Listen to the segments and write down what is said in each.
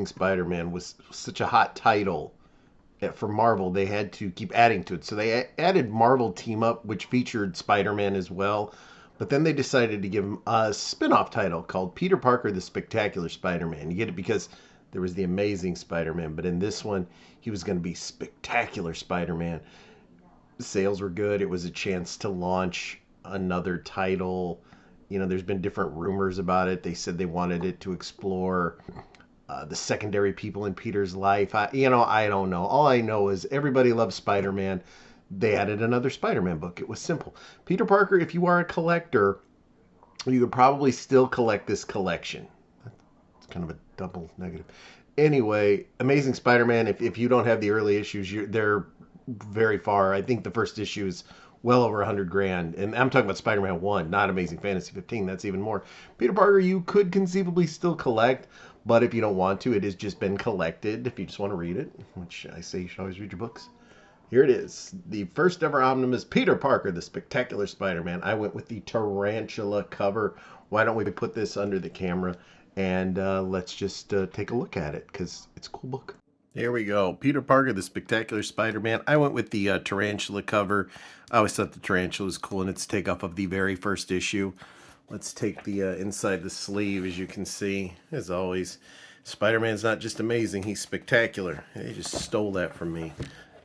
Amazing Spider-Man was such a hot title for Marvel, they had to keep adding to it. So they added Marvel Team Up, which featured Spider-Man as well. But then they decided to give him a spin-off title called Peter Parker, the Spectacular Spider-Man. You get it because there was the Amazing Spider-Man, but in this one, he was going to be Spectacular Spider-Man. Sales were good. It was a chance to launch another title. You know, there's been different rumors about it. They said they wanted it to explore the secondary people in Peter's life. I don't know. All I know is everybody loves Spider-Man. They added another Spider-Man book. It was simple. Peter Parker, if you are a collector, you could probably still collect this collection. It's kind of a double negative. Anyway, Amazing Spider-Man, if you don't have the early issues, they're very far. I think the first issue is well over 100 grand. And I'm talking about Spider-Man 1, not Amazing Fantasy 15. That's even more. Peter Parker, you could conceivably still collect, but if you don't want to, it has just been collected. If you just want to read it, which I say you should always read your books. Here it is. The first ever Omnibus, Peter Parker, the Spectacular Spider-Man. I went with the tarantula cover. Why don't we put this under the camera and let's just take a look at it because it's a cool book. Here we go. Peter Parker, the Spectacular Spider-Man. I went with the tarantula cover. I always thought the tarantula was cool, and it's takeoff of the very first issue. Let's take the inside the sleeve, as you can see. As always, Spider-Man's not just amazing, he's spectacular. They just stole that from me.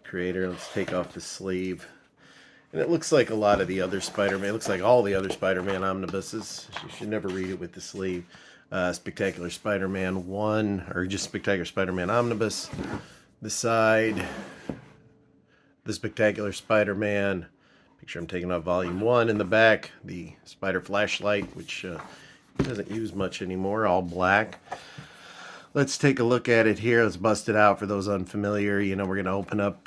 Creator, let's take off the sleeve. And it looks like a lot of the other Spider-Man. It looks like all the other Spider-Man omnibuses. You should never read it with the sleeve. Spectacular Spider-Man 1, or just Spectacular Spider-Man Omnibus. The side, the Spectacular Spider-Man. Picture I'm taking off Volume 1. In the back, the Spider Flashlight, which doesn't use much anymore, all black. Let's take a look at it here. Let's bust it out for those unfamiliar. You know, we're going to open up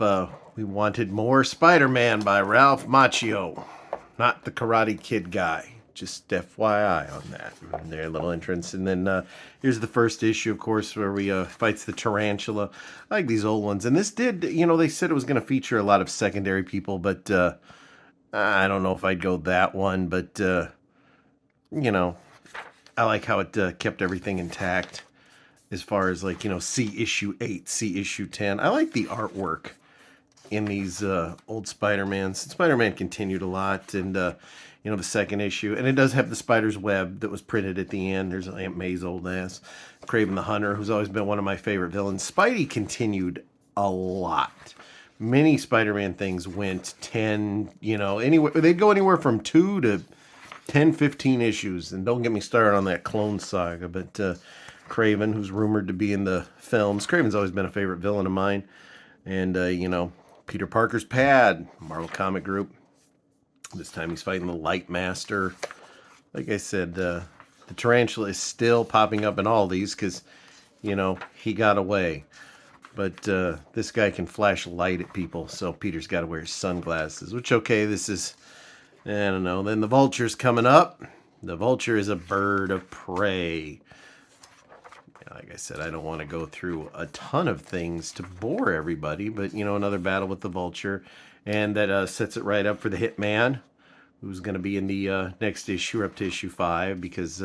We Wanted More Spider-Man by Ralph Macchio. Not the Karate Kid guy. Just FYI on that. Their little entrance. And then here's the first issue, of course, where we fights the tarantula. I like these old ones. And this did, you know, they said it was going to feature a lot of secondary people, but I don't know if I'd go that one. But, you know, I like how it kept everything intact as far as, like, you know, see issue 8, see issue 10. I like the artwork in these old Spider-Mans. Spider-Man continued a lot, and you know, the second issue, and it does have the spider's web that was printed at the end. There's Aunt May's old ass. Kraven the Hunter, who's always been one of my favorite villains. Spidey continued a lot. Many Spider-Man things went 10, you know, anywhere. They'd go anywhere from 2 to 10, 15 issues. And don't get me started on that Clone Saga, but Kraven, who's rumored to be in the films. Kraven's always been a favorite villain of mine. And, you know, Peter Parker's Pad, Marvel Comic Group. This time he's fighting the Light Master. Like I said, the tarantula is still popping up in all these because, you know, he got away. But this guy can flash light at people, so Peter's got to wear his sunglasses. Which, okay, this is, I don't know. Then the Vulture's coming up. The Vulture is a bird of prey. Like I said, I don't want to go through a ton of things to bore everybody, but, you know, another battle with the Vulture. And that sets it right up for the Hitman, who's going to be in the next issue, up to issue 5, because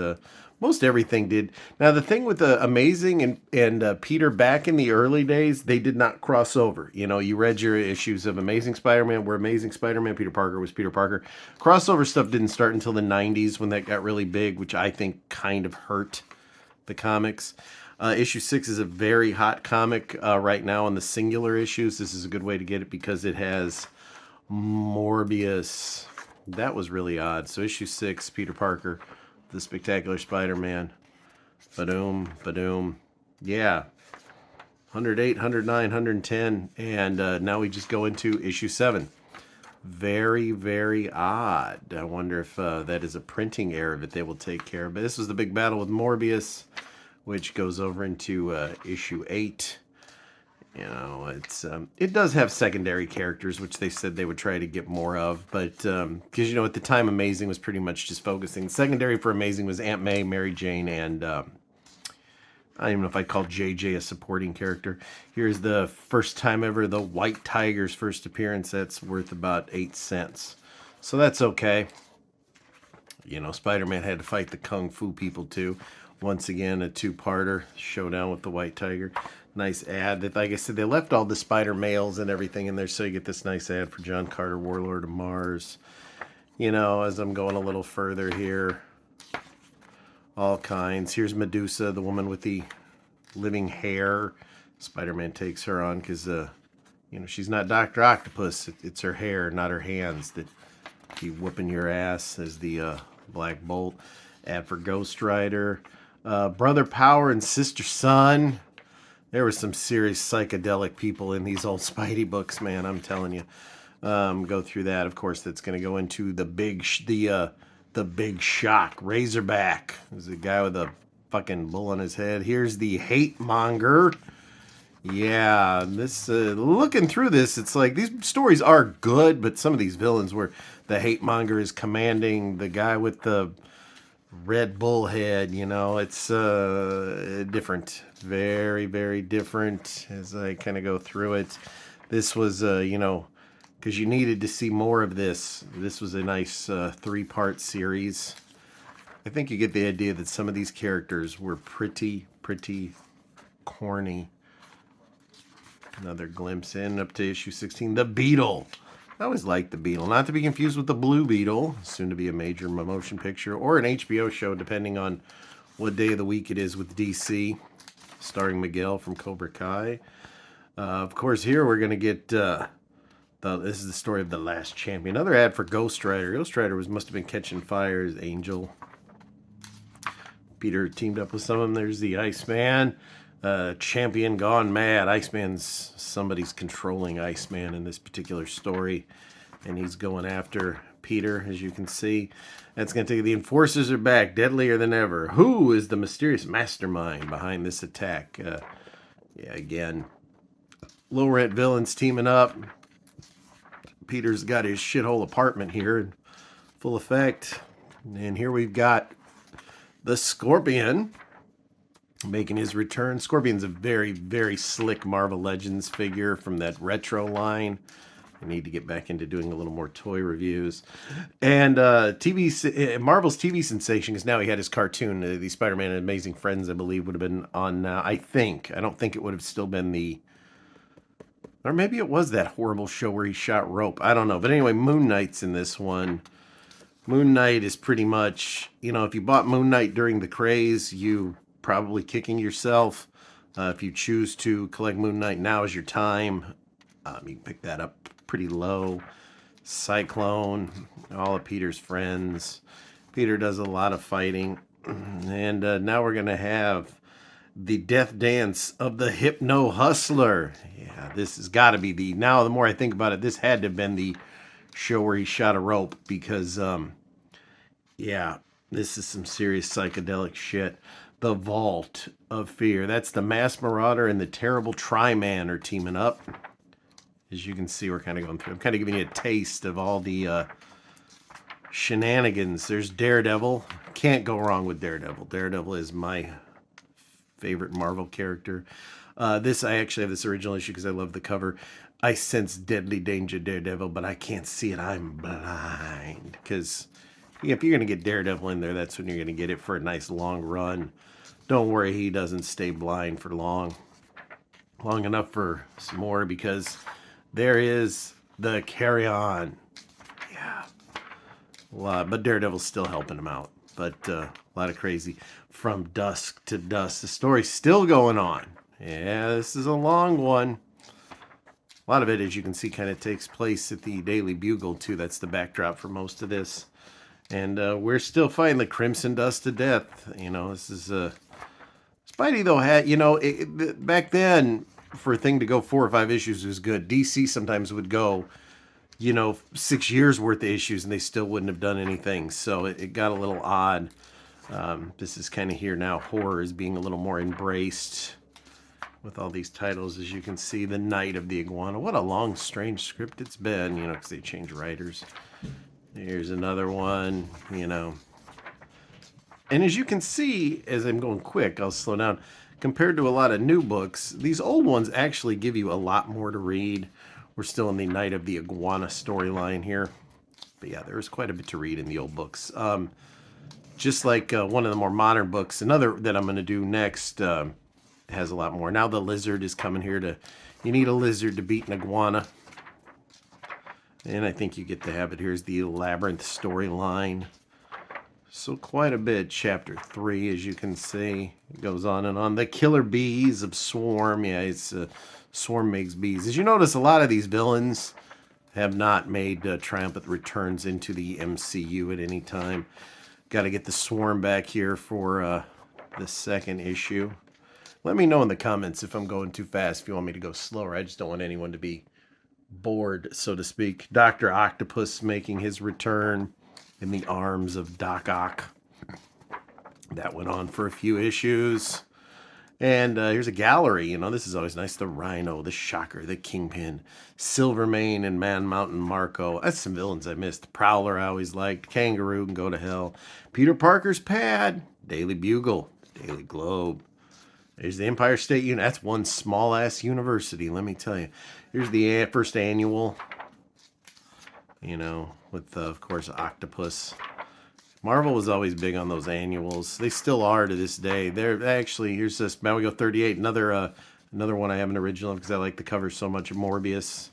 most everything did. Now, the thing with Amazing and Peter back in the early days, they did not cross over. You know, you read your issues of Amazing Spider-Man, where Amazing Spider-Man, Peter Parker was Peter Parker. Crossover stuff didn't start until the 90s when that got really big, which I think kind of hurt the comics. Issue 6 is a very hot comic right now on the singular issues. This is a good way to get it because it has Morbius. That was really odd. So issue 6, Peter Parker, the Spectacular Spider-Man. Ba-doom, ba-doom. Yeah. 108, 109, 110. And now we just go into issue 7. Very, very odd. I wonder if that is a printing error that they will take care of. But this was the big battle with Morbius, which goes over into issue 8. You know, it does have secondary characters, which they said they would try to get more of. But, because, you know, at the time, Amazing was pretty much just focusing. Secondary for Amazing was Aunt May, Mary Jane, and I don't even know if I'd call JJ a supporting character. Here's the first time ever, the White Tiger's first appearance. That's worth about 8 cents. So that's okay. You know, Spider-Man had to fight the Kung Fu people, too. Once again, a two-parter, Showdown with the White Tiger. Nice ad. Like I said, they left all the spider males and everything in there, so you get this nice ad for John Carter, Warlord of Mars. You know, as I'm going a little further here, all kinds. Here's Medusa, the woman with the living hair. Spider-Man takes her on because, you know, she's not Dr. Octopus. It's her hair, not her hands, that keep whooping your ass. As the Black Bolt. Ad for Ghost Rider. Brother Power and Sister Sun. There were some serious psychedelic people in these old Spidey books, man. I'm telling you. Go through that. Of course, that's going to go into the big shock. Razorback. There's a guy with a fucking bull on his head. Here's the Hate Monger. Yeah, this looking through this, it's like these stories are good, but some of these villains where the Hate Monger is commanding the guy with the Red Bull head, you know, it's different. Very, very different as I kind of go through it. This was, you know, because you needed to see more of this. This was a nice three-part series. I think you get the idea that some of these characters were pretty corny. Another glimpse in up to issue 16. The Beetle. I always liked the Beetle. Not to be confused with the Blue Beetle. Soon to be a major motion picture or an HBO show, depending on what day of the week it is with DC. Starring Miguel from Cobra Kai. Of course, here we're going to get... this is the story of The Last Champion. Another ad for Ghost Rider. Ghost Rider must have been catching fire as Angel. Peter teamed up with some of them. There's the Iceman. Champion gone mad. Iceman's somebody's controlling Iceman in this particular story, and he's going after Peter, as you can see. That's going to take the Enforcers are back, deadlier than ever. Who is the mysterious mastermind behind this attack? Yeah, again, low rent villains teaming up. Peter's got his shithole apartment here in full effect, and here we've got the Scorpion making his return. Scorpion's a very, very slick Marvel Legends figure from that retro line. I need to get back into doing a little more toy reviews. And Marvel's TV sensation, because now he had his cartoon, the Spider-Man and Amazing Friends, I believe, would have been on now. I don't think it would have still been the... Or maybe it was that horrible show where he shot rope. I don't know. But anyway, Moon Knight's in this one. Moon Knight is pretty much, you know, if you bought Moon Knight during the craze, you... probably kicking yourself. If you choose to collect Moon Knight, now is your time. You can pick that up pretty low. Cyclone, all of Peter's friends. Peter does a lot of fighting. And now we're going to have the death dance of the Hypno Hustler. Yeah, this has got to be the... Now, the more I think about it, this had to have been the show where he shot a rope because, yeah, this is some serious psychedelic shit. The Vault of Fear. That's the Mass Marauder and the Terrible Tri-Man are teaming up. As you can see, we're kind of going through. I'm kind of giving you a taste of all the shenanigans. There's Daredevil. Can't go wrong with Daredevil. Daredevil is my favorite Marvel character. I actually have this original issue because I love the cover. I sense deadly danger, Daredevil, but I can't see it. I'm blind. Because if you're going to get Daredevil in there, that's when you're going to get it for a nice long run. Don't worry, he doesn't stay blind for long enough for some more, because there is the Carry On. Yeah. A lot, but Daredevil's still helping him out. But a lot of crazy. From Dusk to Dust. The story's still going on. Yeah, this is a long one. A lot of it, as you can see, kind of takes place at the Daily Bugle, too. That's the backdrop for most of this. And we're still fighting the Crimson Dust to death. You know, this is... Spidey, though, had... You know, back then, for a thing to go 4 or 5 issues was good. DC sometimes would go, you know, 6 years worth of issues, and they still wouldn't have done anything. So it got a little odd. This is kind of here now. Horror is being a little more embraced with all these titles, as you can see. The Night of the Iguana. What a long, strange script it's been, you know, because they change writers. Here's another one, you know. And as you can see, as I'm going quick, I'll slow down. Compared to a lot of new books, these old ones actually give you a lot more to read. We're still in the Night of the Iguana storyline here. But yeah, there's quite a bit to read in the old books. just like one of the more modern books. Another that I'm going to do next has a lot more. Now the lizard is coming here to... You need a lizard to beat an iguana. And I think you get the habit. Here's the labyrinth storyline. So quite a bit. Chapter 3, as you can see, it goes on and on. The killer bees of Swarm. Yeah, it's Swarm makes bees. As you notice, a lot of these villains have not made triumphant returns into the MCU at any time. Got to get the Swarm back here for the second issue. Let me know in the comments if I'm going too fast, if you want me to go slower. I just don't want anyone to be bored, so to speak. Dr. Octopus making his return in the arms of Doc Ock. That went on for a few issues. And here's a gallery. You know, this is always nice. The Rhino, the Shocker, the Kingpin, Silvermane, and Man Mountain Marco. That's some villains I missed. Prowler I always liked. Kangaroo can go to hell. Peter Parker's Pad. Daily Bugle. Daily Globe. There's the Empire State University. That's one small-ass university, let me tell you. Here's the first annual. You know, with, of course, Octopus. Marvel was always big on those annuals. They still are to this day. They're actually, here's this, now we go 38. Another one I have an original of because I like the cover so much. Morbius.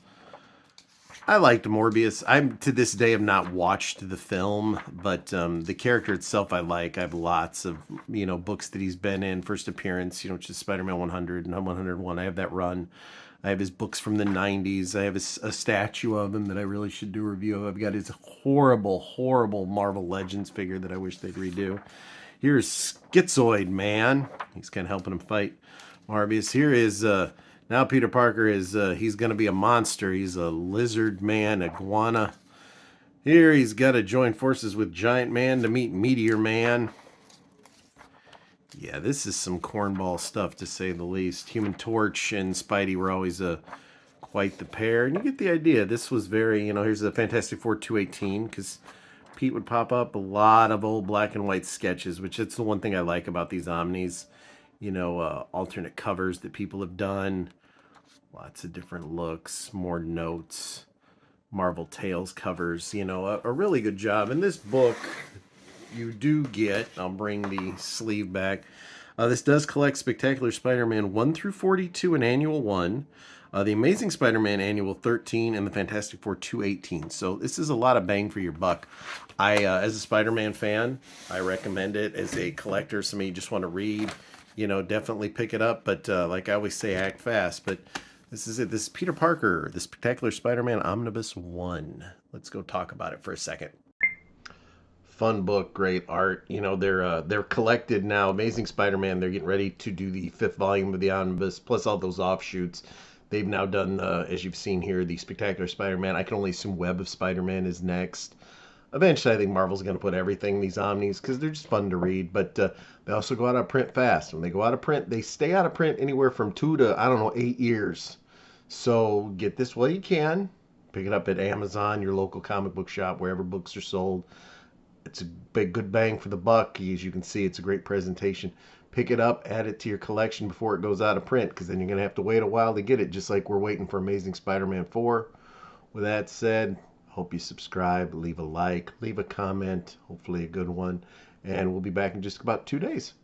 I liked Morbius. I'm to this day have not watched the film, but the character itself I like. I have lots of, you know, books that he's been in. First appearance, you know, which is Spider-Man 100 and 101. I have that run. I have his books from the 90s. I have a statue of him that I really should do a review of. I've got his horrible, horrible Marvel Legends figure that I wish they'd redo. Here's Schizoid Man. He's kind of helping him fight Morbius. Here is, now Peter Parker is, he's going to be a monster. He's a lizard man, iguana. Here he's got to join forces with Giant Man to meet Meteor Man. Yeah, this is some cornball stuff, to say the least. Human Torch and Spidey were always quite the pair. And you get the idea. This was very, you know, here's the Fantastic Four 218, because Pete would pop up a lot of old black and white sketches, which it's the one thing I like about these Omnis. You know, alternate covers that people have done. Lots of different looks, more notes. Marvel Tales covers, you know, a really good job. In this book... You do get, I'll bring the sleeve back. This does collect Spectacular Spider-Man 1 through 42 in Annual 1, the Amazing Spider-Man Annual 13, and the Fantastic Four 218. So this is a lot of bang for your buck. As a Spider-Man fan, I recommend it. As a collector, somebody you just want to read, you know, definitely pick it up. But like I always say, act fast. But this is it. This is Peter Parker, the Spectacular Spider-Man Omnibus 1. Let's go talk about it for a second. Fun book, great art. You know, they're collected now. Amazing Spider-Man, they're getting ready to do the 5th volume of the Omnibus, plus all those offshoots. They've now done, as you've seen here, the Spectacular Spider-Man. I can only assume Web of Spider-Man is next. Eventually, I think Marvel's going to put everything in these Omnis because they're just fun to read. But they also go out of print fast. When they go out of print, they stay out of print anywhere from 2 to, I don't know, 8 years. So get this while you can. Pick it up at Amazon, your local comic book shop, wherever books are sold. It's a big good bang for the buck. As you can see, it's a great presentation. Pick it up, add it to your collection before it goes out of print, because then you're going to have to wait a while to get it, just like we're waiting for Amazing Spider-Man 4. With that said, hope you subscribe, leave a like, leave a comment, hopefully a good one, and we'll be back in just about 2 days.